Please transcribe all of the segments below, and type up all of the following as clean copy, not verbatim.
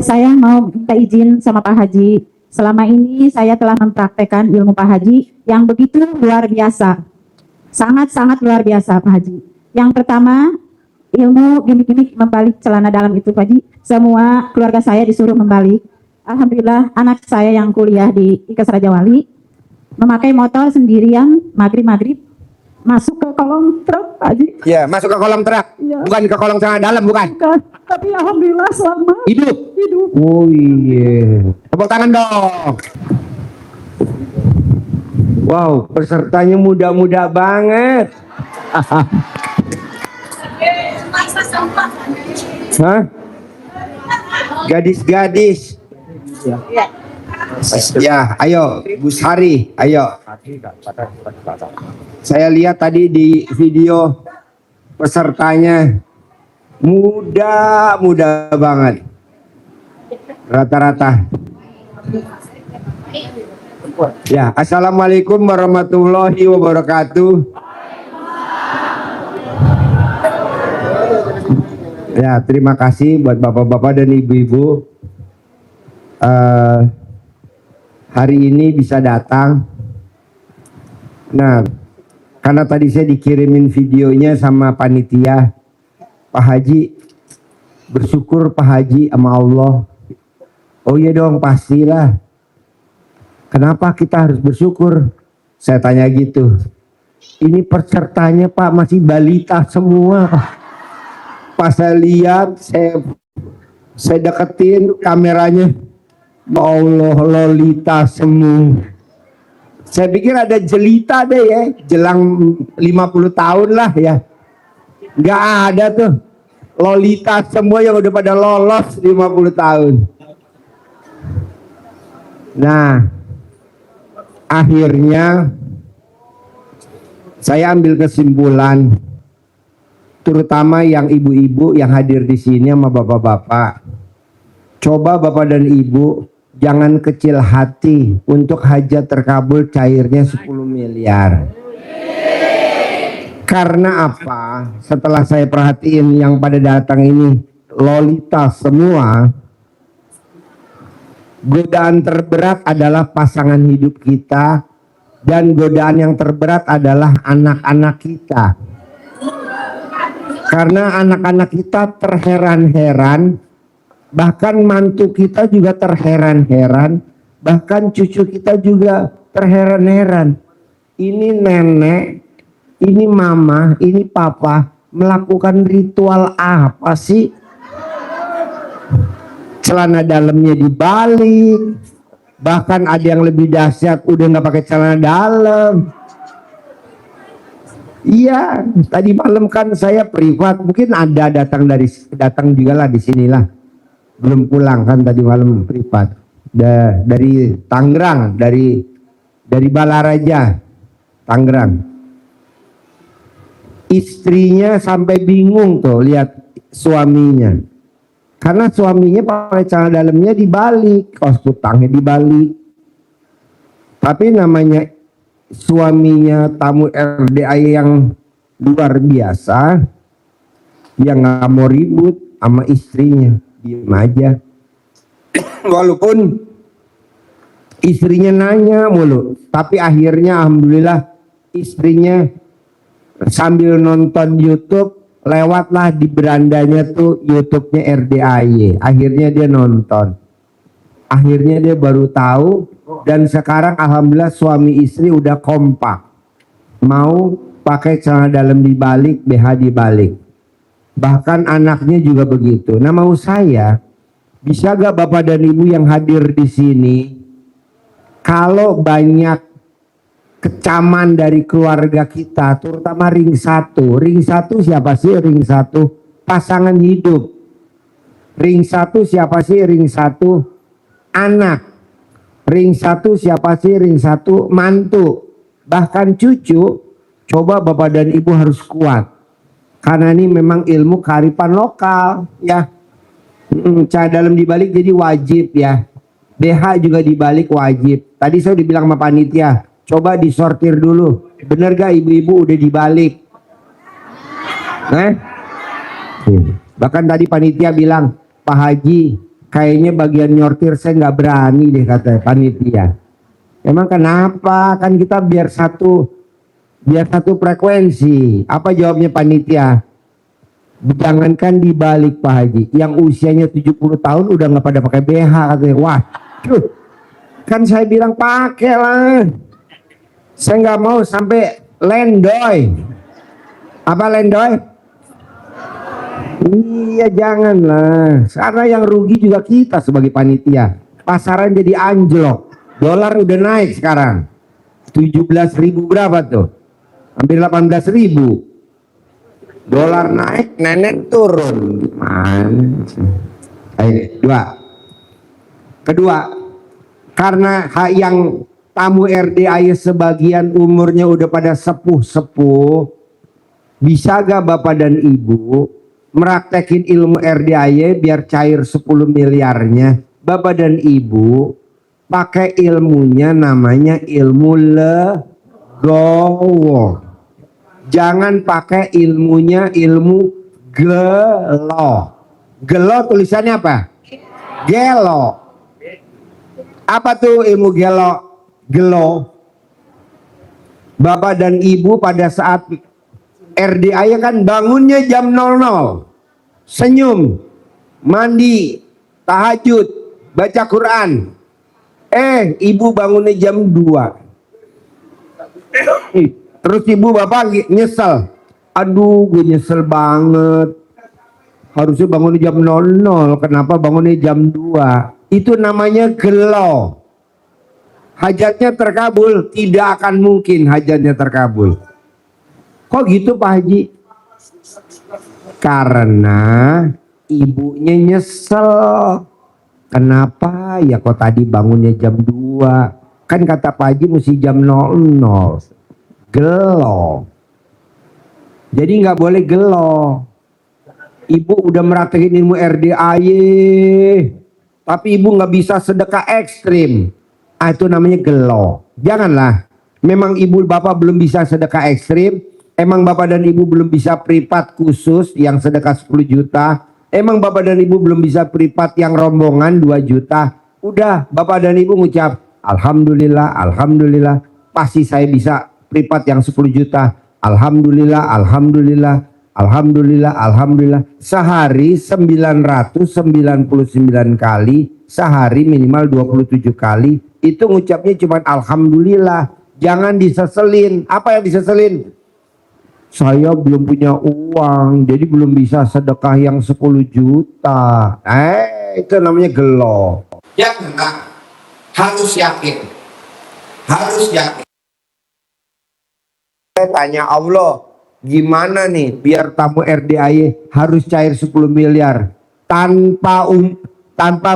Saya mau minta izin sama Pak Haji. Selama ini saya telah mempraktekkan ilmu Pak Haji yang begitu luar biasa. Sangat-sangat luar biasa Pak Haji. Yang pertama, ilmu gimmick-gimmick membalik celana dalam itu Pak Haji. Semua keluarga saya disuruh membalik. Alhamdulillah anak saya yang kuliah di IKES Raja Wali memakai motor sendirian maghrib-maghrib masuk ke kolong truk Pak Haji. Ya, masuk ke kolong truk. Ya. Bukan ke kolong celana dalam, bukan? Bukan. Tapi alhamdulillah selamat. Hidup. Hidup. Oh iya. Tepuk tangan dong. Wow, pesertanya muda-muda banget. Hah? Gadis-gadis. Ya, ayo, Bu Sari, ayo. Saya lihat tadi di video pesertanya muda banget, rata-rata. Ya, assalamualaikum warahmatullahi wabarakatuh. Ya, terima kasih buat bapak-bapak dan ibu-ibu. Hari ini bisa datang. Nah, karena tadi saya dikirimin videonya sama panitia, Pak Haji, bersyukur Pak Haji sama Allah. Oh iya dong, pastilah. Kenapa kita harus bersyukur? Saya tanya gitu. Ini pesertanya Pak masih balita semua. Pas saya lihat, saya deketin kameranya. Allah, lolita semua. Saya pikir ada jelita deh ya, jelang 50 tahun lah ya. Nggak ada tuh. Lolita semua yang udah pada lolos 50 tahun. Nah, akhirnya saya ambil kesimpulan, terutama yang ibu-ibu yang hadir di sini sama bapak-bapak. Coba bapak dan ibu jangan kecil hati untuk hajat terkabul cairnya 10 miliar. Karena apa? Setelah saya perhatiin yang pada datang ini lolita semua. Godaan terberat adalah pasangan hidup kita, dan godaan yang terberat adalah anak-anak kita. Karena anak-anak kita terheran-heran, bahkan mantu kita juga terheran-heran, bahkan cucu kita juga terheran-heran. Ini nenek, ini mama, ini papa melakukan ritual apa sih? Celana dalamnya dibalik, bahkan ada yang lebih dahsyat udah nggak pakai celana dalam. Iya, tadi malam kan saya privat, mungkin ada datang juga lah di sinilah, belum pulang kan tadi malam privat, dari Tangerang, dari Balaraja, Tangerang. Istrinya sampai bingung tuh lihat suaminya. Karena suaminya pakai celana dalamnya dibalik, kaos kutangnya dibalik. Tapi namanya suaminya tamu RDI yang luar biasa, dia nggak mau ribut sama istrinya, diem aja. Walaupun istrinya nanya mulu, tapi akhirnya alhamdulillah istrinya sambil nonton YouTube, lewatlah di berandanya tuh YouTube-nya RDAY. Akhirnya dia nonton. Akhirnya dia baru tahu, dan sekarang alhamdulillah suami istri udah kompak. Mau pakai celana dalam dibalik, BH dibalik. Bahkan anaknya juga begitu. Nah, mau saya, bisa gak Bapak dan Ibu yang hadir di sini, kalau banyak kecaman dari keluarga kita, terutama ring 1. Ring 1 siapa sih ring 1? Pasangan hidup. Ring 1 siapa sih ring 1? Anak. Ring 1 siapa sih ring 1? Mantu. Bahkan cucu. Coba Bapak dan Ibu harus kuat. Karena ini memang ilmu kearifan lokal ya. Cara dalam dibalik jadi wajib ya. BH juga dibalik wajib. Tadi saya udah bilang sama panitia, coba disortir dulu. Bener gak ibu-ibu udah dibalik? Bahkan tadi panitia bilang, Pak Haji, kayaknya bagian nyortir saya nggak berani deh kata panitia. Emang kenapa? Kan kita biar satu frekuensi. Apa jawabnya panitia? Jangankan dibalik Pak Haji, yang usianya 70 tahun udah nggak pada pakai BH katanya. Wah, kan saya bilang pakai lah. Saya nggak mau sampai lendoy. Apa lendoy? Iya janganlah. Karena yang rugi juga kita sebagai panitia. Pasaran jadi anjlok. Dolar udah naik sekarang. 17.000 berapa tuh? Hampir 18.000. Dolar naik, nenek turun. Gimana sih? Ayo, kedua, karena yang tamu RDAY sebagian umurnya udah pada sepuh-sepuh, bisa gak Bapak dan Ibu meraktekin ilmu RDAY biar cair 10 miliarnya? Bapak dan Ibu pakai ilmunya, namanya ilmu legowo. Jangan pakai ilmunya ilmu gelo. Gelo tulisannya apa? Gelo. Apa tuh ilmu gelo? Gelo. Bapak dan Ibu pada saat RDAY kan bangunnya jam 00. Senyum, mandi, tahajud, baca Quran. Ibu bangunnya jam 2. Terus ibu bapak nyesel. Aduh, gue nyesel banget. Harusnya bangunnya jam 00. Kenapa bangunnya jam 2? Itu namanya gelo. Hajatnya terkabul? Tidak akan mungkin hajatnya terkabul. Kok gitu Pak Haji? Karena ibunya nyesel. Kenapa ya kok tadi bangunnya jam 2? Kan kata Pak Haji mesti jam 00. Gelo. Jadi nggak boleh gelo. Ibu udah meraktekin ilmu RDAY, tapi ibu nggak bisa sedekah ekstrim. Itu namanya gelo. Janganlah. Memang ibu bapak belum bisa sedekah ekstrim. Emang bapak dan ibu belum bisa privat khusus yang sedekah 10 juta. Emang bapak dan ibu belum bisa privat yang rombongan 2 juta. Udah bapak dan ibu ngucap alhamdulillah, alhamdulillah. Pasti saya bisa privat yang 10 juta. Alhamdulillah, alhamdulillah, alhamdulillah, alhamdulillah. Sehari 999 kali, sehari minimal 27 kali. Itu ngucapnya cuma alhamdulillah. Jangan diseselin. Apa yang diseselin? Saya belum punya uang, jadi belum bisa sedekah yang 10 juta. Itu namanya gelo. Ya enggak. Harus yakin. Harus yakin. Saya tanya Allah, gimana nih biar tamu RDAY harus cair 10 miliar tanpa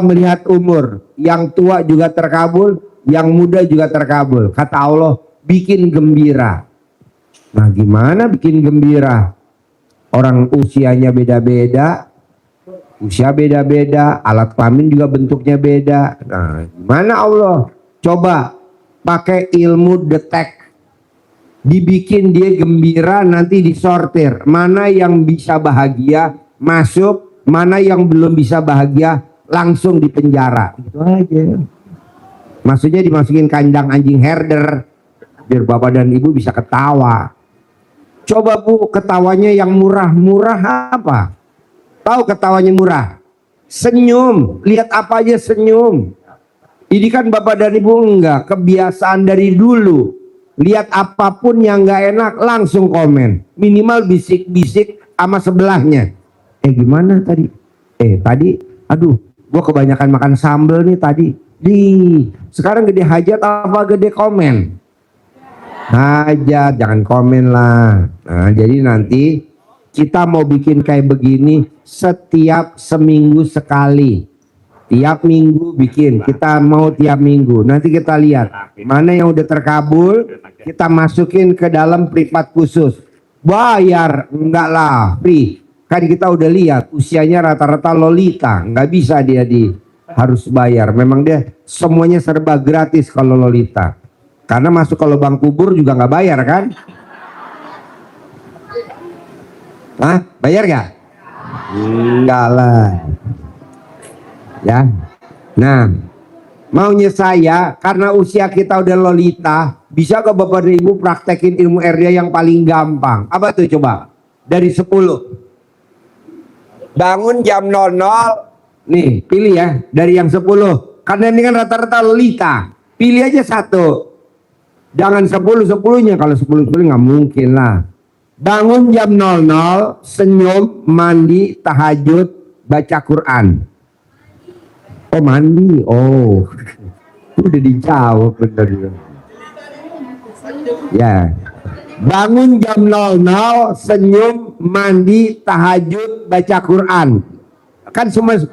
melihat umur. Yang tua juga terkabul, yang muda juga terkabul. Kata Allah, bikin gembira. Nah, gimana bikin gembira? Orang usianya beda-beda, usia beda-beda, alat kelamin juga bentuknya beda. Nah, gimana Allah? Coba pakai ilmu detek. Dibikin dia gembira, nanti disortir mana yang bisa bahagia masuk, mana yang belum bisa bahagia langsung dipenjara. Gitu aja. Maksudnya dimasukin kandang anjing herder biar bapak dan ibu bisa ketawa. Coba Bu, ketawanya yang murah-murah apa? Tahu ketawanya murah? Senyum. Lihat apa aja senyum. Ini kan bapak dan ibu enggak, kebiasaan dari dulu. Lihat apapun yang nggak enak langsung komen, minimal bisik-bisik sama sebelahnya. Gimana tadi? Tadi, aduh, gua kebanyakan makan sambal nih tadi. Sekarang gede hajat apa gede komen? Hajat, jangan komen lah. Nah, jadi nanti kita mau bikin kayak begini setiap seminggu sekali. Tiap minggu bikin, kita mau tiap minggu. Nanti kita lihat mana yang udah terkabul, kita masukin ke dalam privat khusus. Bayar, enggak lah, free. Kan kita udah lihat usianya rata-rata lolita, nggak bisa dia harus bayar. Memang dia semuanya serba gratis kalau lolita. Karena masuk ke lubang kubur juga nggak bayar kan? Hah? Bayar nggak? Enggak lah. Ya. Nah, maunya saya karena usia kita udah lolita, bisa ke Bapak dan Ibu praktekin ilmu RDA yang paling gampang. Apa tuh coba? Dari 10. Bangun jam 00. Nih, pilih ya dari yang 10. Karena ini kan rata-rata lolita. Pilih aja satu. Jangan 10-10-nya. Kalau 10-10 nggak mungkin lah. Bangun jam 00, senyum, mandi, tahajud, baca Quran. Oh mandi, oh udah dijawab bener. Ya, bangun jam 00, senyum, mandi, tahajud, baca Quran. Kan cuma 10.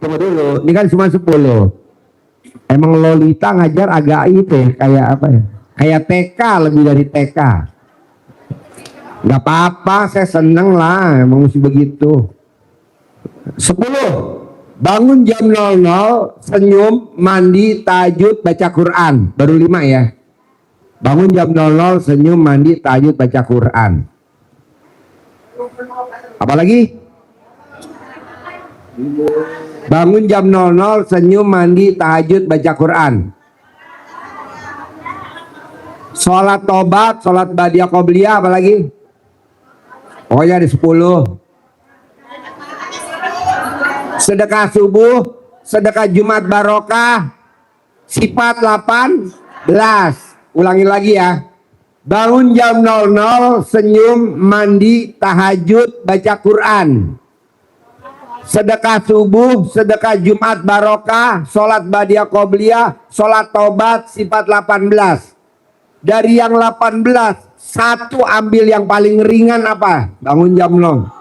Tunggu dulu, ini kan cuma 10. Emang Lolita ngajar agak itu ya, kayak apa ya? Kayak TK, lebih dari TK. Gak apa-apa, saya seneng lah, emang mesti begitu. 10. Bangun jam 00, senyum, mandi, tahajud, baca Quran. Baru 5 ya. Bangun jam 00, senyum, mandi, tahajud, baca Quran. Apalagi? Bangun jam 00, senyum, mandi, tahajud, baca Quran. Sholat tobat, sholat badiah qobliyah, apalagi? Oh ya, ada 10. Sedekah subuh, sedekah Jumat barokah, sifat 18. Ulangi lagi ya. Bangun jam 00, senyum, mandi, tahajud, baca Quran. Sedekah subuh, sedekah Jumat barokah, sholat badiah qobliyah, sholat tobat, sifat 18. Dari yang 18, satu ambil yang paling ringan apa? Bangun jam 00.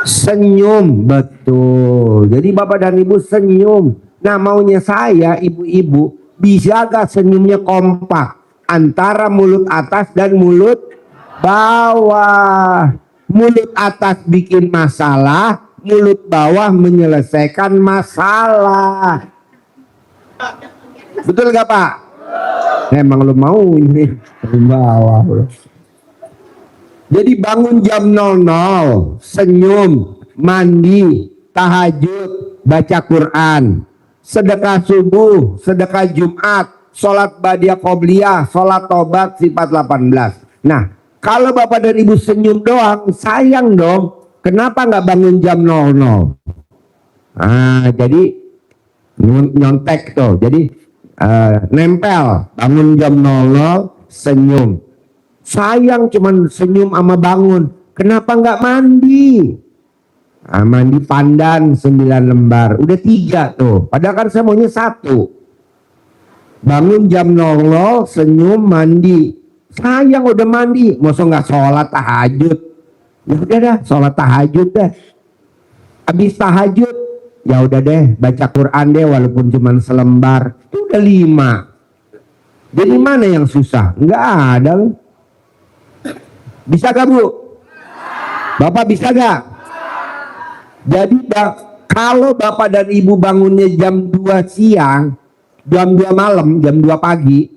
Senyum, betul. Jadi Bapak dan Ibu senyum. Nah, maunya saya, ibu-ibu, bisa gak senyumnya kompak antara mulut atas dan mulut bawah. Mulut atas bikin masalah, mulut bawah menyelesaikan masalah. Betul gak Pak? Emang lu mau ini bawah bro. Jadi bangun jam 00, senyum, mandi, tahajud, baca Quran, sedekah subuh, sedekah Jumat, sholat badiah qobliyah, sholat tobat, sifat 18. Nah, kalau Bapak dan Ibu senyum doang, sayang dong. Kenapa nggak bangun jam 00? Ah, jadi nyontek tuh. Jadi nempel, bangun jam 00, senyum. Sayang cuman senyum sama bangun. Kenapa nggak mandi? Nah, mandi pandan 9 lembar. Udah 3 tuh. Padahal kan saya maunya 1. Bangun jam 00, senyum, mandi. Sayang udah mandi. Masa nggak sholat tahajud? Ya udah dah, sholat tahajud deh. Habis tahajud, ya udah deh, baca Quran deh walaupun cuman selembar. Itu udah 5. Jadi mana yang susah? Nggak ada. Bisa gak Bu? Bapak bisa gak? Jadi kalau Bapak dan Ibu bangunnya jam 2 siang, jam 2 malam, jam 2 pagi,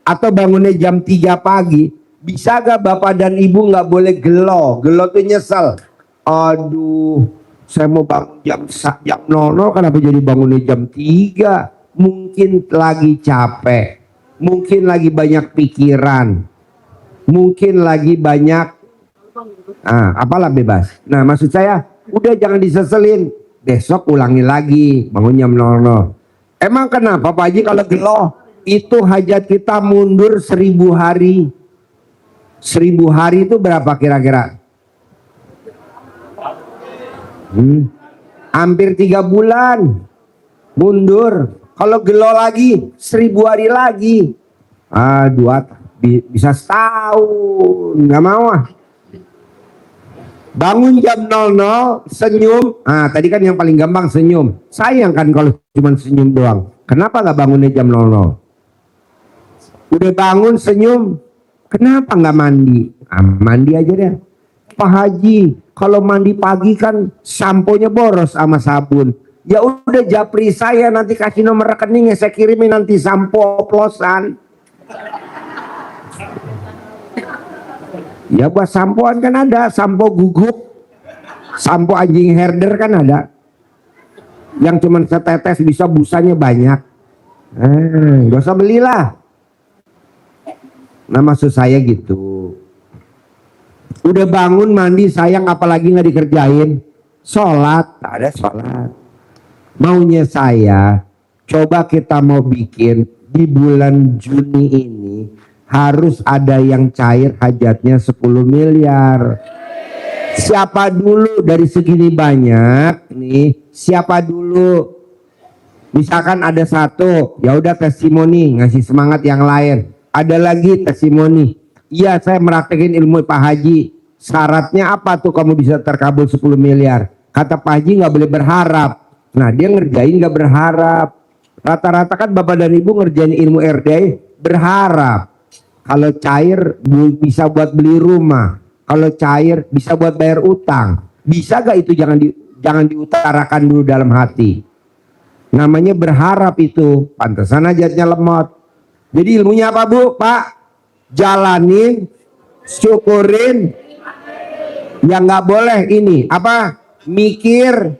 atau bangunnya jam 3 pagi, bisa gak Bapak dan Ibu gak boleh gelo? Gelo tuh nyesel. Aduh, saya mau bangun jam 00, kenapa jadi bangunnya jam 3? Mungkin lagi capek, mungkin lagi banyak pikiran, mungkin lagi banyak apalah bebas. Nah maksud saya udah jangan diseselin, besok ulangi lagi bangun jam 00. Emang kenapa Pak Haji kalau gelo? Itu hajat kita mundur 1000 hari. 1000 hari itu berapa kira-kira? Hampir 3 bulan mundur. Kalau gelo lagi 1000 hari lagi, bisa setahun. Nggak mau ah. Bangun jam 00, senyum. Tadi kan yang paling gampang senyum. Sayang kan kalau cuma senyum doang. Kenapa nggak bangunnya jam 00? Udah bangun senyum, kenapa nggak mandi? Mandi aja deh. Pak Haji, kalau mandi pagi kan samponya boros sama sabun. Ya udah japri saya, nanti kasih nomor rekeningnya, saya kirimin nanti sampo oplosan. Ya buat sampoan kan ada, sampo gugup. Sampo anjing herder kan ada, yang cuman setetes bisa busanya banyak. Gak usah belilah. Nah maksud saya gitu. Udah bangun mandi sayang apalagi nggak dikerjain. Sholat, tak ada sholat. Maunya saya, coba kita mau bikin di bulan Juni ini harus ada yang cair hajatnya 10 miliar. Siapa dulu dari segini banyak nih? Siapa dulu? Misalkan ada satu, ya udah testimoni, ngasih semangat yang lain. Ada lagi testimoni. Iya, saya meraktekin ilmu Pak Haji. Syaratnya apa tuh kamu bisa terkabul 10 miliar? Kata Pak Haji nggak boleh berharap. Nah, dia ngerjain nggak berharap. Rata-rata kan Bapak dan Ibu ngerjain ilmu RDI berharap. Kalau cair bisa buat beli rumah. Kalau cair bisa buat bayar utang. Bisa gak itu jangan diutarakan dulu dalam hati. Namanya berharap itu. Pantesan hajatnya lemot. Jadi ilmunya apa Bu? Pak? Jalanin, syukurin. Yang gak boleh ini. Apa? Mikir,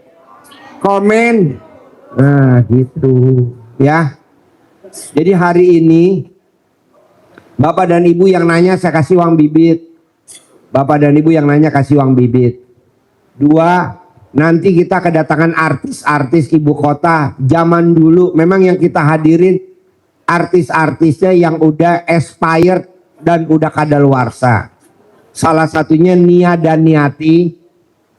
komen. Nah gitu. Ya. Jadi hari ini Bapak dan Ibu yang nanya saya kasih uang bibit. Bapak dan Ibu yang nanya kasih uang bibit. 2, nanti kita kedatangan artis-artis ibu kota. Zaman dulu memang yang kita hadirin artis-artisnya yang udah expired dan udah kadaluarsa. Salah satunya Nia Daniati,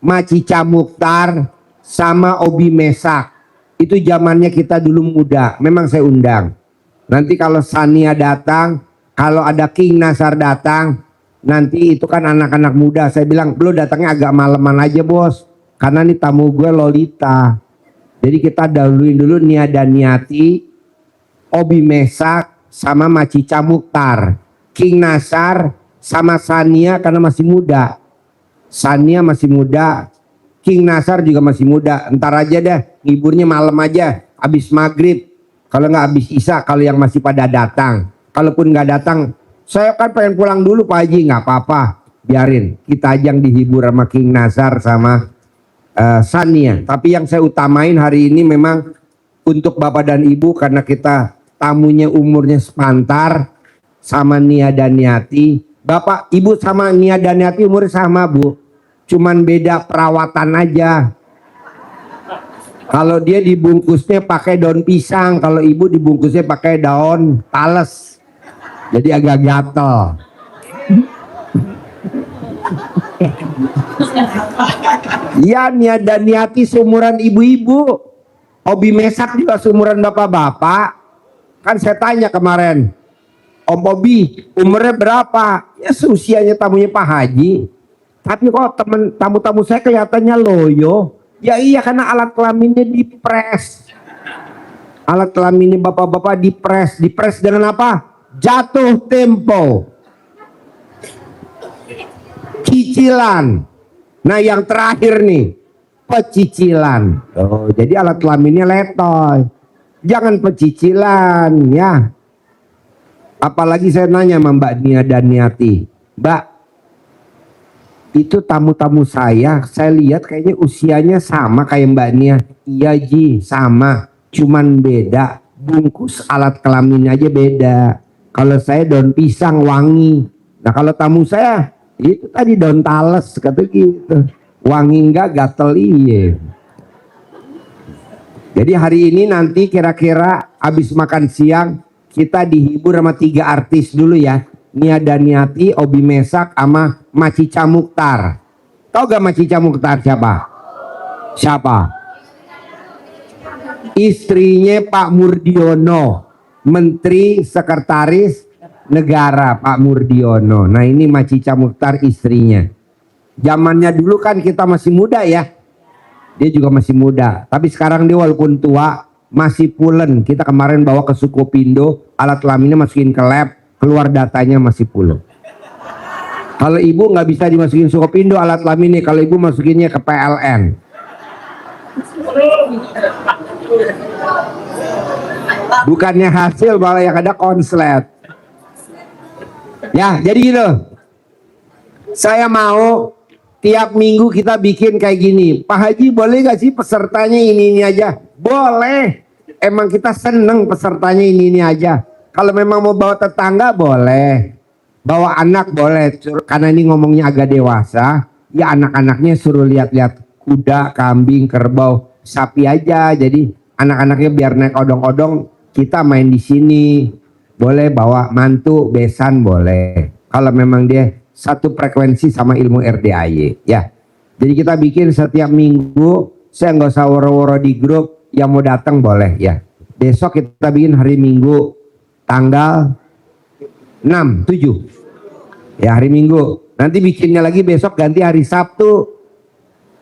Macica Mukhtar, sama Obi Mesak. Itu zamannya kita dulu muda. Memang saya undang. Nanti kalau Sania datang, kalau ada King Nasar datang, nanti itu kan anak-anak muda. Saya bilang, lo datangnya agak maleman aja bos. Karena nih tamu gue Lolita. Jadi kita dahuluin dulu Nia Daniati, Obi Mesak, sama Macica Mukhtar. King Nasar sama Sania karena masih muda. Sania masih muda. King Nasar juga masih muda. Entar aja deh, hiburnya malam aja. Habis maghrib. Kalau nggak habis isya, kalau yang masih pada datang. Kalaupun nggak datang, saya kan pengen pulang dulu Pak Haji, nggak apa-apa, biarin kita aja yang dihibur sama King Nasar sama Sania. Tapi yang saya utamain hari ini memang untuk Bapak dan Ibu karena kita tamunya umurnya sepantar sama Nia Daniati. Bapak Ibu sama Nia Daniati umurnya sama Bu, cuman beda perawatan aja. Kalau dia dibungkusnya pakai daun pisang, kalau ibu dibungkusnya pakai daun tales. Jadi agak gatel. Ya Nia Daniati seumuran ibu-ibu. Obi Mesak juga seumuran bapak-bapak. Kan saya tanya kemarin, Om Obi umurnya berapa? Ya seusianya tamunya Pak Haji. Tapi kok tamu-tamu saya kelihatannya loyo. Ya iya karena alat kelaminnya dipres. Alat kelaminnya bapak-bapak dipres. Dipres dengan apa? Jatuh tempo. Cicilan. Nah yang terakhir nih, pecicilan. Oh, jadi alat kelaminnya letoy. Jangan pecicilan ya. Apalagi saya nanya sama Mbak Nia Daniati, Mbak, itu tamu-tamu saya lihat kayaknya usianya sama kayak Mbak Nia. Iya Ji, sama. Cuman beda. Bungkus alat kelamin aja beda. Kalau saya daun pisang wangi. Nah kalau tamu saya, itu tadi daun tales, kata gitu. Wangi enggak, gatel iye. Jadi hari ini nanti kira-kira habis makan siang, kita dihibur sama 3 artis dulu ya. Nia Daniati, Obi Mesak, sama Macica Mukhtar. Tahu gak Macica Mukhtar siapa? Siapa? Istrinya Pak Murdiono, Menteri Sekretaris Negara Pak Murdiono. Nah ini Macica Mukhtar istrinya. Zamannya dulu kan kita masih muda ya. Dia juga masih muda. Tapi sekarang dia walaupun tua masih pulen. Kita kemarin bawa ke Sukopindo, alat kelaminnya masukin ke lab. Keluar datanya masih pulen. Kalau ibu nggak bisa dimasukin Sukopindo alat kelaminnya, kalau ibu masukinnya ke PLN. Bukannya hasil malah yang ada konslet. Ya jadi gitu. Saya mau tiap minggu kita bikin kayak gini. Pak Haji boleh gak sih pesertanya ini aja? Boleh. Emang kita seneng pesertanya ini aja. Kalau memang mau bawa tetangga boleh. Bawa anak boleh. Karena ini ngomongnya agak dewasa. Ya anak-anaknya suruh lihat-lihat kuda, kambing, kerbau, sapi aja. Jadi anak-anaknya biar naik odong-odong, kita main di sini. Boleh bawa mantu, besan boleh. Kalau memang dia satu frekuensi sama ilmu RDAY ya. Jadi kita bikin setiap minggu. Saya nggak usah woro-woro di grup, yang mau datang boleh ya. Besok kita bikin hari Minggu tanggal 6, 7 ya, hari Minggu. Nanti bikinnya lagi besok ganti hari Sabtu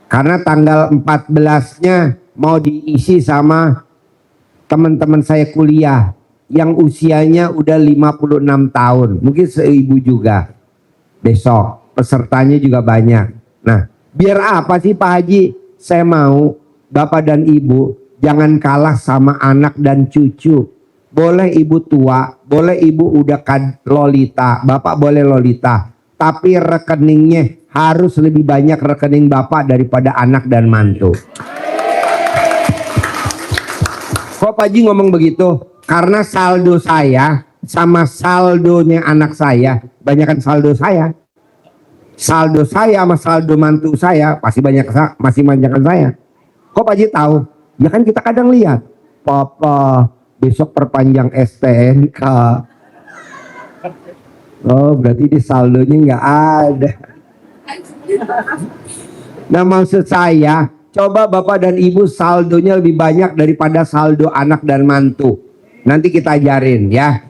karena tanggal 14-nya mau diisi sama teman-teman saya kuliah yang usianya udah 56 tahun, mungkin seibu juga. Besok pesertanya juga banyak. Nah, biar apa sih Pak Haji? Saya mau Bapak dan Ibu jangan kalah sama anak dan cucu. Boleh ibu tua, boleh ibu udah lolita, bapak boleh lolita, tapi rekeningnya harus lebih banyak rekening bapak daripada anak dan mantu. Kok Pak Haji ngomong begitu? Karena saldo saya sama saldonya anak saya, banyakkan saldo saya. Saldo saya sama saldo mantu saya masih banyakkan saya. Kok Pak Haji tahu? Ya kan kita kadang lihat, Papa besok perpanjang STNK. Oh berarti di saldonya nggak ada. Nah maksud saya, coba Bapak dan Ibu saldonya lebih banyak daripada saldo anak dan mantu. Nanti kita ajarin ya.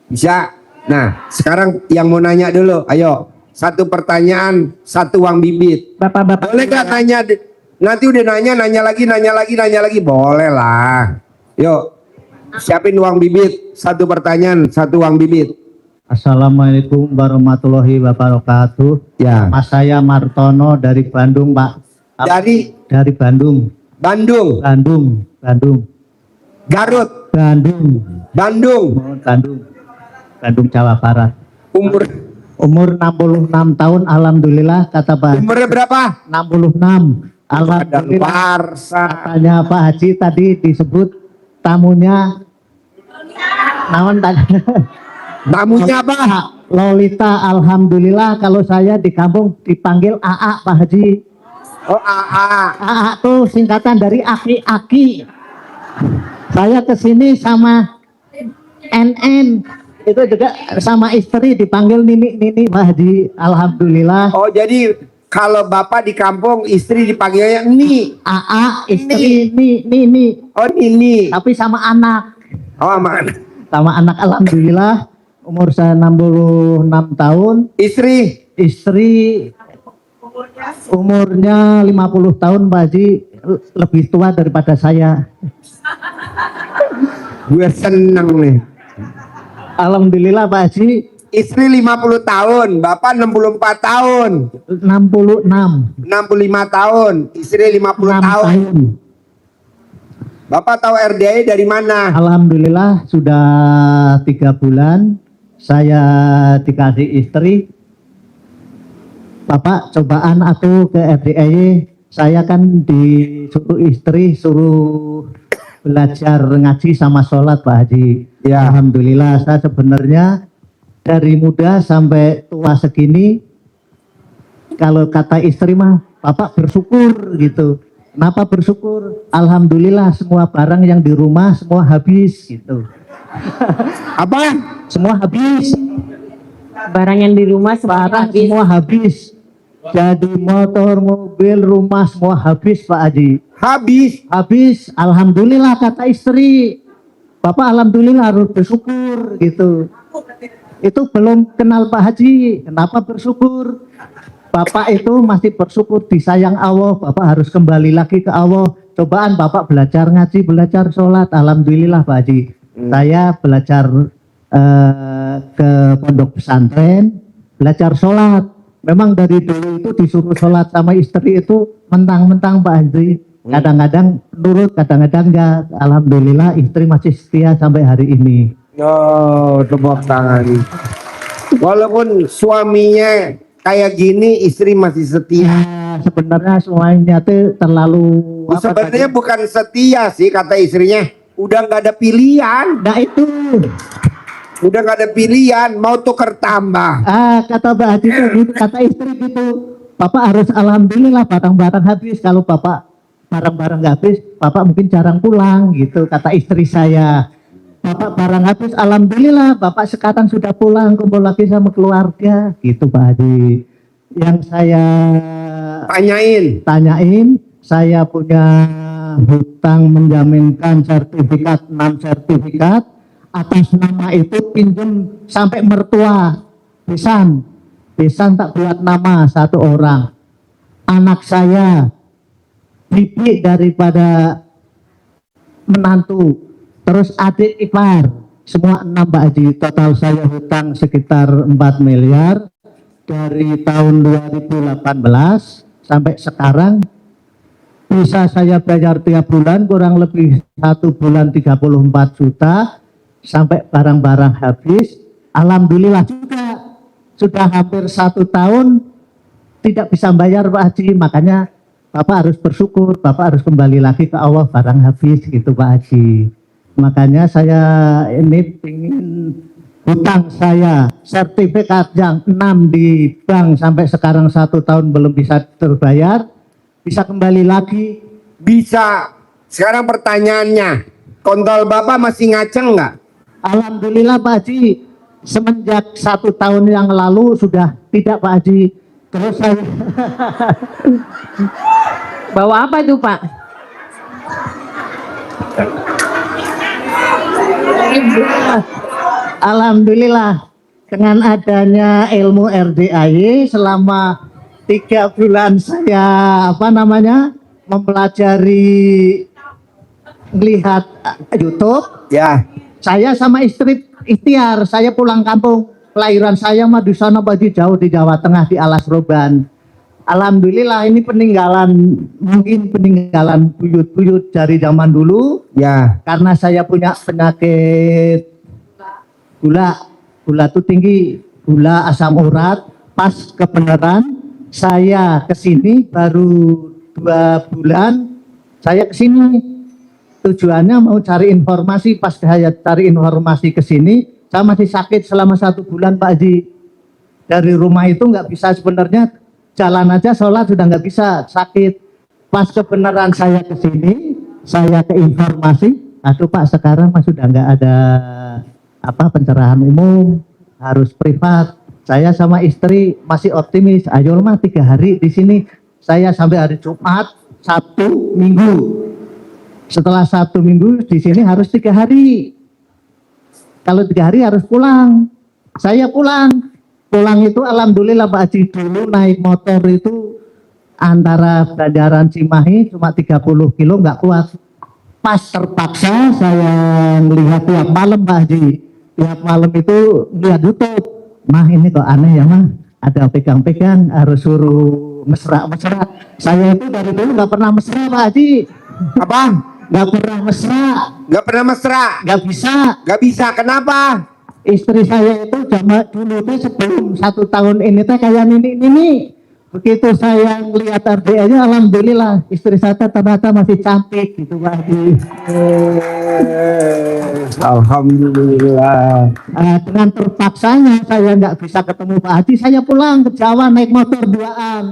Bisa? Nah sekarang yang mau nanya dulu, ayo. Satu pertanyaan, satu uang bibit. Bapak-bapak. Boleh gak tanya? Nanti udah nanya lagi. Boleh lah. Yuk, siapin uang bibit. Satu pertanyaan, satu uang bibit. Assalamualaikum warahmatullahi wabarakatuh. Ya. Mas saya Martono dari Bandung, Pak. Dari Bandung. Bandung. Garut. Bandung, Jawa Barat. Umur 66 tahun, alhamdulillah, kata Pak. Umurnya berapa? 66. Alhamdulillah. Katanya Pak Haji tadi disebut tamunya naon tadi? Tamunya apa? Lolita. Alhamdulillah kalau saya di kampung dipanggil AA, Pak Haji. Oh AA. AA tuh singkatan dari aki-aki. Saya kesini sama NN. Itu juga sama istri dipanggil Nini Pak Haji. Alhamdulillah. Oh jadi kalau Bapak di kampung istri dipanggilnya Ni. AA, istri Nini. Oh Nini. Tapi sama anak. Oh aman. Sama anak, alhamdulillah. Umur saya 66 tahun. Istri umurnya 50 tahun Pak Haji. Lebih tua daripada saya. Gue seneng nih. Alhamdulillah Pak Haji. Istri 50 tahun, Bapak 64 tahun. 66. 65 tahun, istri 50 tahun. Bapak tahu RDAY dari mana? Alhamdulillah sudah 3 bulan saya dikasih istri. Bapak cobaan aku ke RDAY. Saya kan disuruh istri suruh belajar ngaji sama sholat Pak Haji. Ya. Alhamdulillah saya sebenarnya dari muda sampai tua segini, kalau kata istri mah Bapak bersyukur gitu. Kenapa bersyukur? Alhamdulillah semua barang yang di rumah semua habis gitu. Apa? Semua habis. Barang yang di rumah Barang habis. semua habis. Jadi motor, mobil, rumah semua habis Pak Haji. Habis. Alhamdulillah kata istri. Bapak alhamdulillah harus bersyukur gitu. Itu belum kenal Pak Haji. Kenapa bersyukur? Bapak itu masih bersyukur disayang Allah. Bapak harus kembali lagi ke Allah. Cobaan Bapak belajar ngaji, belajar sholat. Alhamdulillah Pak Haji. Saya belajar ke pondok pesantren, belajar sholat. Memang dari dulu itu disuruh sholat sama istri itu mentang-mentang Pak Haji. Kadang-kadang nurut, kadang-kadang enggak. Alhamdulillah istri masih setia sampai hari ini. Oh, tepuk tangan. Walaupun suaminya kayak gini, istri masih setia. sebenarnya semuanya tuh terlalu Sebenarnya bukan setia sih kata istrinya. Udah nggak ada pilihan. Nah itu. Udah nggak ada pilihan. Mau tuker tambah. Kata Mbak Haji tuh gitu, kata istri gitu. Bapak harus alhamdulillah barang-barang habis. Kalau Bapak barang-barang nggak habis, Bapak mungkin jarang pulang gitu. Kata istri saya. Bapak barang habis, alhamdulillah Bapak sekarang sudah pulang kumpul lagi sama keluarga. Gitu Pak Haji. Yang saya tanyain, saya punya hutang menjaminkan sertifikat 6 sertifikat atas nama itu pinjam sampai mertua besan tak buat nama 1 orang, anak saya, bibi daripada menantu, terus adik ipar, semua 6 Pak Haji. Total saya hutang sekitar 4 miliar dari tahun 2018 sampai sekarang. Bisa saya bayar tiap bulan kurang lebih 1 bulan 34 juta sampai barang-barang habis. Alhamdulillah juga sudah hampir 1 tahun tidak bisa bayar Pak Haji. Makanya Bapak harus bersyukur, Bapak harus kembali lagi ke Allah, barang habis gitu Pak Haji. Makanya saya ini ingin hutang saya sertifikat yang 6 di bank sampai sekarang 1 tahun belum bisa terbayar, bisa kembali lagi. Bisa. Sekarang pertanyaannya, kontol Bapak masih ngaceng nggak? Alhamdulillah Pak Haji, semenjak 1 tahun yang lalu sudah tidak Pak Haji. Terus saya Bawa apa itu Pak? Alhamdulillah dengan adanya ilmu RDAY selama 3 bulan saya mempelajari melihat YouTube. Ya. Saya sama istri ikhtiar, saya pulang kampung. Kelahiran saya mah di sana Pak Haji, jauh di Jawa Tengah di Alas Roban. Alhamdulillah ini mungkin peninggalan buyut-buyut dari zaman dulu. Ya. Karena saya punya penyakit gula itu tinggi, gula asam urat. Pas kebenaran saya kesini baru 2 bulan, saya kesini tujuannya mau cari informasi. Pas saya cari informasi kesini, saya masih sakit selama 1 bulan Pak Haji. Dari rumah itu nggak bisa, sebenarnya jalan aja sholat sudah nggak bisa, sakit. Pas kebenaran saya kesini, saya ke informasi, aduh Pak sekarang mas sudah nggak ada pencerahan umum, harus privat. Saya sama istri masih optimis, ayo mah 3 hari di sini. Saya sampai hari Jumat, Sabtu, Minggu. Setelah 1 minggu di sini harus 3 hari. Kalau 3 hari harus pulang. Saya pulang itu alhamdulillah Pak Haji, dulu naik motor itu antara Banjaran Cimahi cuma 30 kilo nggak kuat. Pas terpaksa saya melihat tiap malam Pak Haji, tiap malam itu lihat YouTube. Mah ini kok aneh ya mah, ada pegang-pegang harus suruh mesra-mesra. Saya itu dari dulu nggak pernah mesra Pak Haji. Apa? Nggak pernah mesra. Nggak pernah mesra? Nggak bisa. Nggak bisa, kenapa? Istri saya itu zaman dulu tuh sebelum 1 tahun ini teh kayak ini. Begitu saya melihat RDA-nya, alhamdulillah istri saya ternyata masih cantik gitu Pak Haji. Alhamdulillah. Dengan terpaksanya saya nggak bisa ketemu Pak Haji, saya pulang ke Jawa naik motor 2an.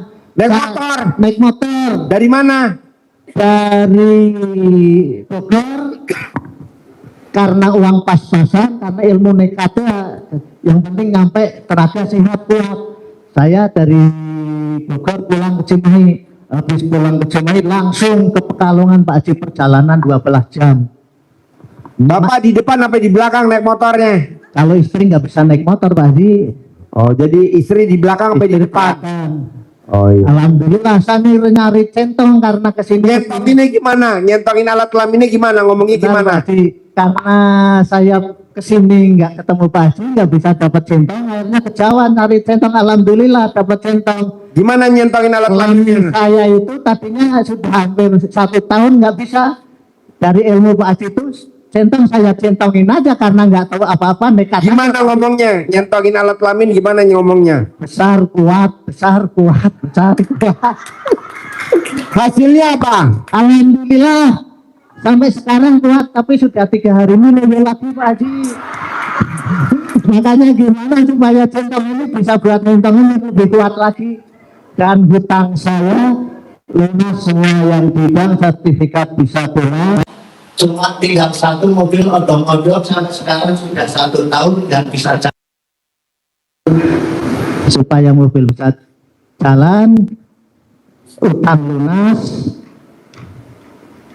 Naik motor. Dari mana? Dari Bogor. Karena uang pas-pasan, karena ilmu nekatnya, yang penting nyampe tenaga sehat kuat. Saya dari Bogor pulang ke Cimahi, habis pulang ke Cimahi langsung ke Pekalongan Pak Haji, perjalanan 12 jam. Bapak di depan apa di belakang naik motornya? Kalau istri nggak bisa naik motor Pak Haji. Oh jadi istri di belakang apa di depan? Oh iya. Alhamdulillah saya nyari centong karena kesini. Nyentonginnya gimana? Nyentongin alat kelaminnya gimana? Ngomongnya gimana? Karena saya kesini nggak ketemu Pak Haji, nggak bisa dapat centong, akhirnya ke Jawa cari centong. Alhamdulillah dapat centong. Gimana nyentongin alat kelamin? Saya itu tadinya sudah hampir 1 tahun nggak bisa. Dari ilmu Pak Haji itu centong saya centongin aja karena nggak tahu apa-apa nekat. Gimana ngomongnya? Nyentongin alat kelamin gimana ngomongnya? Besar kuat, besar kuat, besar kuat. Hasilnya apa? Alhamdulillah sampai sekarang kuat, tapi sudah 3 hari ini level lagi Pak Haji. Makanya gimana supaya centong ini bisa buat centong ini lebih kuat lagi, dan hutang saya lunas semua yang bidang sertifikat bisa pulang. Cuma tinggal 1 mobil odong-odong sampai sekarang sudah 1 tahun dan bisa jalan. Supaya mobil bisa jalan, utang lunas,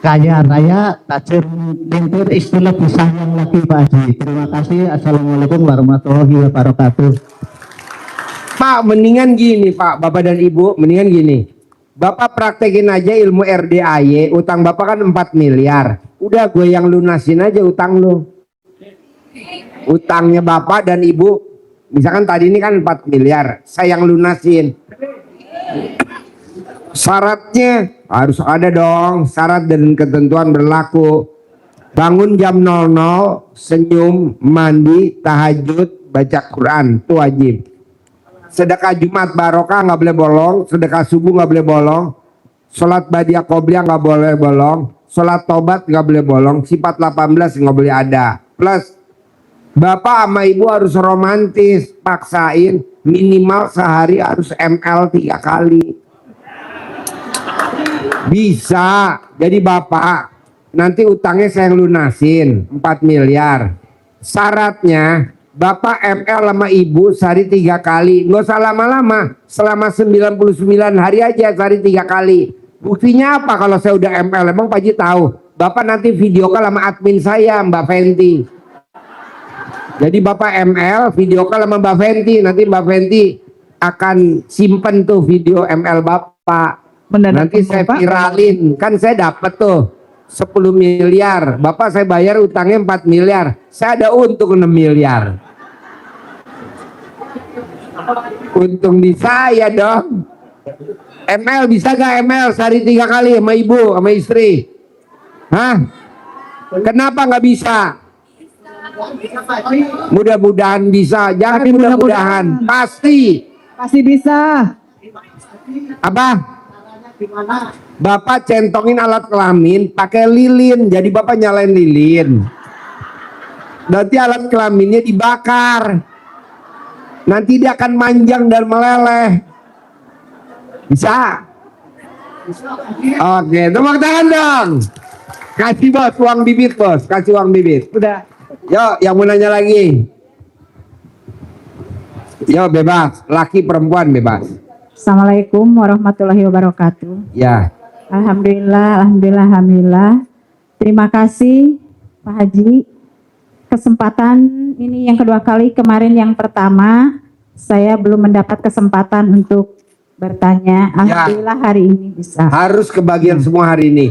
kaya raya, tajir lintir, istilah bisa yang lagi Pak Haji. Terima kasih. Assalamualaikum warahmatullahi wabarakatuh. Pak, mendingan gini Pak, Bapak dan Ibu, mendingan gini. Bapak praktekin aja ilmu RDAY, utang Bapak kan 4 miliar. Udah gue yang lunasin aja utang lo. Utangnya Bapak dan Ibu, misalkan tadi ini kan 4 miliar, saya yang lunasin. Syaratnya harus ada dong, syarat dan ketentuan berlaku. Bangun jam 00, senyum, mandi, tahajud, baca Quran, itu wajib. Sedekah Jumat barokah nggak boleh bolong, sedekah subuh nggak boleh bolong, sholat badiah qobliyah nggak boleh bolong, sholat tobat nggak boleh bolong, sifat 18 nggak boleh ada. Plus Bapak sama Ibu harus romantis, paksain minimal sehari harus ML 3 kali. Bisa, jadi Bapak nanti utangnya saya yang lunasin 4 miliar. Syaratnya Bapak ML sama Ibu sehari 3 kali, nggak usah lama-lama, selama 99 hari aja sehari 3 kali. Buktinya apa kalau saya udah ML? Emang Pak Haji tahu? Bapak nanti video call sama admin saya, Mbak Fenti. Jadi Bapak ML, video call sama Mbak Fenti, nanti Mbak Fenti akan simpen tuh video ML Bapak. Nanti saya viralin, kan saya dapat tuh 10 miliar, Bapak saya bayar utangnya 4 miliar, saya ada untung 6 miliar. Untung di saya dong. ML bisa gak ML sehari 3 kali sama Ibu, sama istri? Hah? Kenapa nggak bisa? Mudah-mudahan bisa, jangan mudah-mudahan, pasti bisa. Apa? Bapak centongin alat kelamin pakai lilin, jadi Bapak nyalain lilin, nanti alat kelaminnya dibakar, nanti dia akan manjang dan meleleh. Bisa? Oke, tepuk tangan dong. Kasih bos uang bibit, bos kasih uang bibit. Udah. Yo, yang mau nanya lagi, yo bebas, laki perempuan bebas. Assalamualaikum warahmatullahi wabarakatuh. Ya. Alhamdulillah, alhamdulillah, alhamdulillah. Terima kasih Pak Haji. Kesempatan ini yang kedua kali, kemarin yang pertama saya belum mendapat kesempatan untuk bertanya. Alhamdulillah hari ini bisa. Harus kebagian semua hari ini.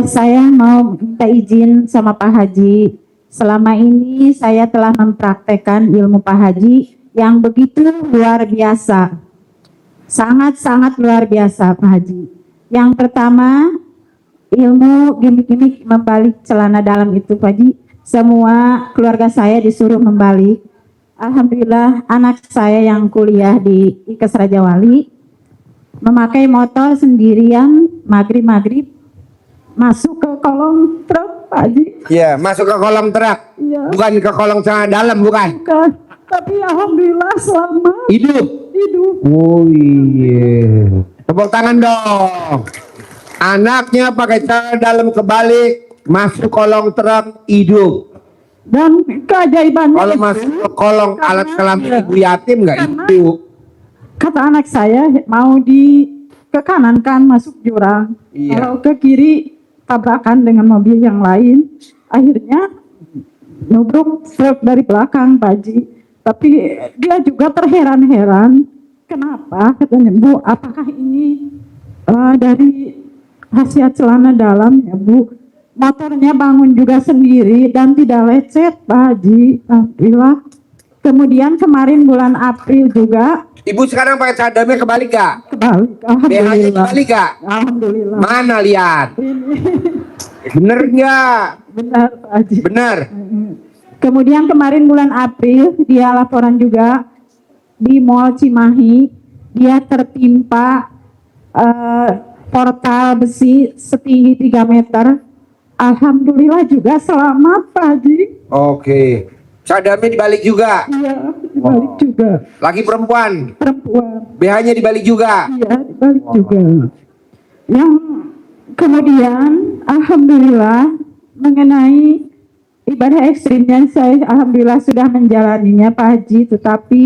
Saya mau minta izin sama Pak Haji. Selama ini saya telah mempraktekkan ilmu Pak Haji yang begitu luar biasa, sangat-sangat luar biasa Pak Haji. Yang pertama, ilmu gimik-gimik membalik celana dalam itu Pak Haji, semua keluarga saya disuruh membalik. Alhamdulillah anak saya yang kuliah di IKES Raja Wali memakai motor sendirian maghrib masuk ke kolong truk Pak Haji. Iya, masuk ke kolong truk, bukan ke kolong celana dalam, bukan. Tapi alhamdulillah selamat. Hidup. Oh iya. Tepuk tangan dong. Anaknya pakai celana dalam kebalik, masuk kolong truk, hidup. Dan keajaibannya Kalau masuk ke kolong alat kelamin ibu yatim nggak hidup. Kata anak saya mau ke kanan kan masuk jurang. Iya. Kalau ke kiri tabrakan dengan mobil yang lain. Akhirnya nubruk truk dari belakang Pak Haji. Tapi dia juga terheran-heran, kenapa? Katanya, Bu, apakah ini dari khasiat celana dalam ya Bu? Motornya bangun juga sendiri dan tidak lecet Pak Haji. Alhamdulillah. Kemudian kemarin bulan April juga. Ibu sekarang pakai cadarnya kebalik gak? Kebalik. BH-nya Alhamdulillah. kebalik gak? Alhamdulillah. Mana lihat? Ini. Bener nggak? Benar Pak Haji. Benar. Kemudian kemarin bulan April dia laporan juga di Mall Cimahi, dia tertimpa portal besi setinggi 3 meter. Alhamdulillah juga selamat Pak Haji. Oke. Cadamnya dibalik juga. Iya, dibalik juga. Laki perempuan. Perempuan. BH-nya dibalik juga. Iya, dibalik juga. Yang kemudian alhamdulillah mengenai ibadah ekstrimnya saya alhamdulillah sudah menjalaninya Pak Haji, tetapi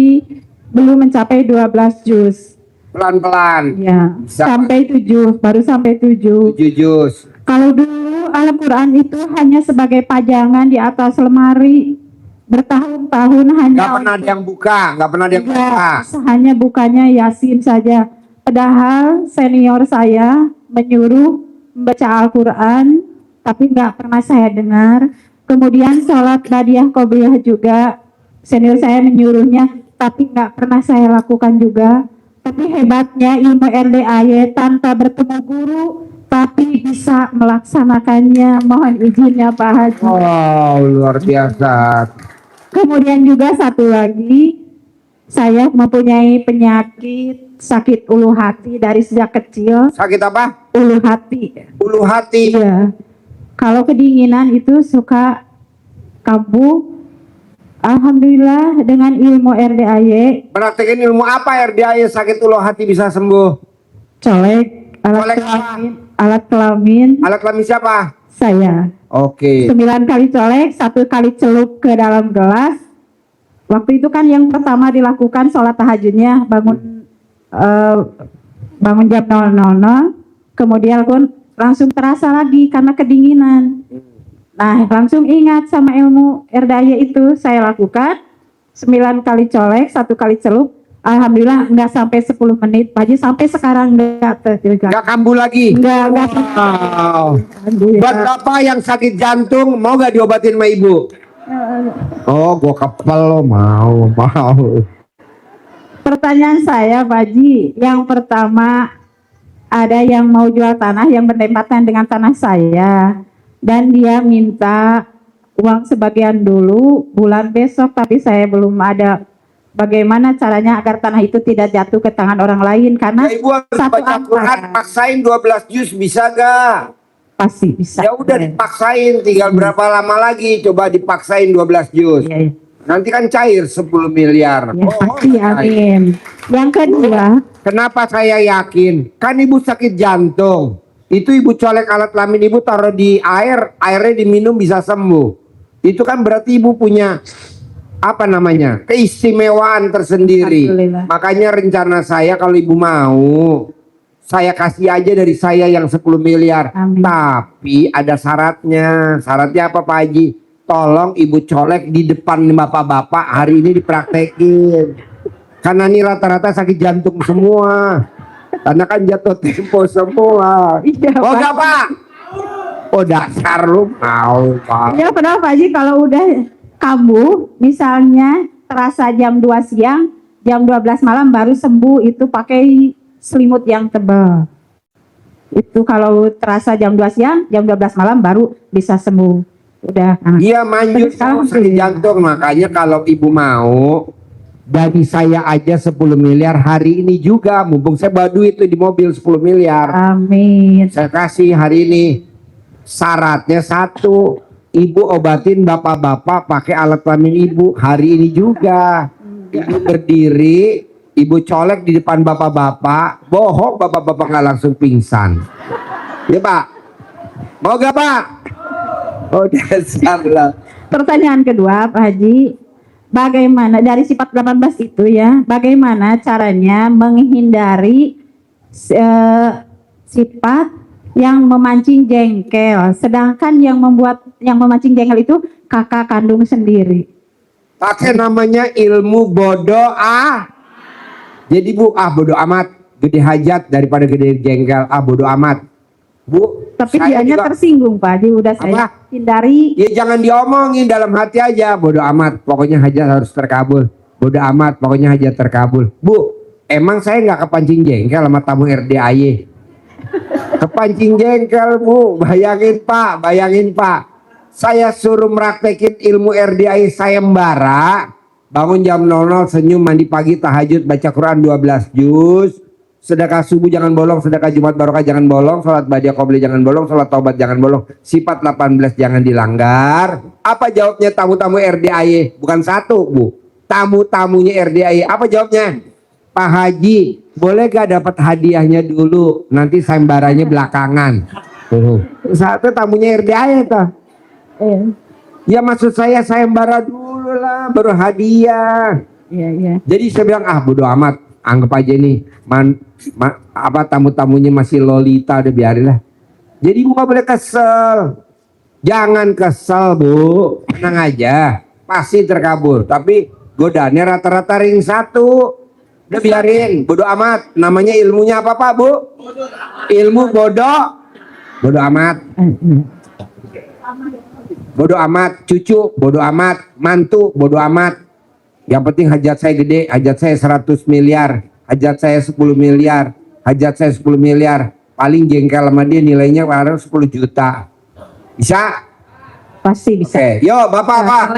belum mencapai 12 juz. Pelan-pelan. Ya, Bisa. sampai 7, baru sampai 7. 7 juz. Kalau dulu Al-Quran itu hanya sebagai pajangan di atas lemari, bertahun-tahun hanya Nggak pernah ada yang buka, nggak pernah ada yang buka. hanya bukanya Yasin saja. Padahal senior saya menyuruh membaca Al-Quran, tapi nggak pernah saya dengar. Kemudian sholat badiah qobliyah juga, senior saya menyuruhnya, tapi nggak pernah saya lakukan juga. Tapi hebatnya ilmu RDAY tanpa bertemu guru, tapi bisa melaksanakannya. Mohon izinnya Pak Haji. Wow, luar biasa. Kemudian juga satu lagi, saya mempunyai penyakit sakit ulu hati dari sejak kecil. Sakit apa? Ulu hati. Ulu hati. Iya. Kalau kedinginan itu suka kambuh. Alhamdulillah dengan ilmu RDAY, Praktekin ilmu apa RDAY sakit ulu hati bisa sembuh? colek, Colek alat kelamin Alat kelamin siapa? saya. Oke. 9 kali colek, 1 kali celup ke dalam gelas. Waktu itu kan yang pertama dilakukan sholat tahajudnya, bangun jam 00, kemudian pun langsung terasa lagi karena kedinginan. Nah, langsung ingat sama ilmu RDAY itu saya lakukan 9 kali colek, 1 kali celup. Alhamdulillah nggak sampai 10 menit, Pak Haji, sampai sekarang nggak Nggak kambuh lagi. Enggak. Wow. Alhamdulillah. Buat bapak yang sakit jantung mau nggak diobatin sama ibu? Oh, gua kepel lo mau. Pertanyaan saya, Pak Haji, yang pertama ada yang mau jual tanah yang berdempatan dengan tanah saya dan dia minta uang sebagian dulu bulan besok, tapi saya belum ada. Bagaimana caranya agar tanah itu tidak jatuh ke tangan orang lain karena Ya, ibu harus satu baca Quran, angka. paksain 12 juz bisa gak? Pasti bisa. Ya udah dipaksain, tinggal berapa lama lagi? Coba dipaksain 12 juz. Iya, iya. Nanti kan cair 10 miliar. Ya, pasti, amin. Yang kedua, Kenapa saya yakin? Kan ibu sakit jantung. Itu ibu colek alat kelamin ibu taruh di air, airnya diminum bisa sembuh. Itu kan berarti ibu punya apa namanya? Keistimewaan tersendiri. Alhamdulillah. Makanya rencana saya kalau ibu mau, saya kasih aja dari saya yang 10 miliar. Amin. Tapi ada syaratnya. Syaratnya apa Pak Haji? Tolong ibu colek di depan bapak-bapak hari ini dipraktekin. Karena ini rata-rata sakit jantung semua. Karena kan jatuh tempo semua. Iya, Oh Pak. enggak Pak? Oh dasar lu mau Pak. ya padahal Pak Haji kalau udah kambuh, misalnya terasa jam 2 siang, jam 12 malam baru sembuh, itu pakai selimut yang tebal. Itu kalau terasa jam 2 siang, jam 12 malam baru bisa sembuh. Udah. Nah. Iya manjur Sekarang sakit jantung. Makanya kalau ibu mau dari saya aja 10 miliar hari ini juga. Mumpung saya bawa duit tuh di mobil 10 miliar. Amin. Saya kasih hari ini. Syaratnya satu, ibu obatin bapak-bapak pakai alat kelamin ibu hari ini juga. Ibu berdiri, ibu colek di depan bapak-bapak. Bohong bapak-bapak nggak langsung pingsan. Ya Pak? Mau gak Pak? Oh dasar lah. Pertanyaan kedua, Pak Haji, bagaimana dari sifat 18 itu ya, bagaimana caranya menghindari sifat yang memancing jengkel, sedangkan yang memancing jengkel itu kakak kandung sendiri. Pakai namanya ilmu bodoh Jadi bu, bodoh amat, gede hajat daripada gede jengkel. Bodoh amat. Bu, Tapi saya dianya juga- tersinggung Pak Haji, udah saya Apa? hindari. Ya jangan diomongin dalam hati aja. Bodoh amat, pokoknya hajat harus terkabul. Bodoh amat, pokoknya hajat terkabul. Bu, emang saya nggak kepancing jengkel sama tamu RDAY. Kepancing jengkel Bu, bayangin Pak. Saya suruh meraktekin ilmu RDI sayembara, bangun jam 00, senyum, mandi pagi, tahajud, baca Quran 12 juz, sedekah subuh jangan bolong, sedekah Jumat barokah jangan bolong, sholat badiah qobliyah jangan bolong, sholat taubat jangan bolong, sifat 18 jangan dilanggar. Apa jawabnya tamu-tamu RDI? Bukan satu Bu, tamu-tamunya RDI. Apa jawabnya? Pak Haji, boleh gak dapat hadiahnya dulu, nanti sayembaranya belakangan. Satu tamunya RDI itu. Ya maksud saya sayembara dulu lah, baru hadiah. Iya. Jadi saya bilang bodo amat, anggap aja nih tamu-tamunya masih lolita, udah biarinlah. Jadi Bu gak boleh kesel, jangan kesel Bu, tenang aja, pasti terkabul. Tapi godaannya rata-rata ring 1. Udah biarin, bodo amat. Namanya ilmunya apa Pak Bu? Ilmu bodoh amat. Bodo amat, cucu bodo amat, mantu bodo amat. Yang penting hajat saya gede, hajat saya 100 miliar, hajat saya 10 miliar, hajat saya 10 miliar. Paling jengkel sama dia nilainya 10 juta. Bisa? Pasti bisa. Oke, yuk Bapak.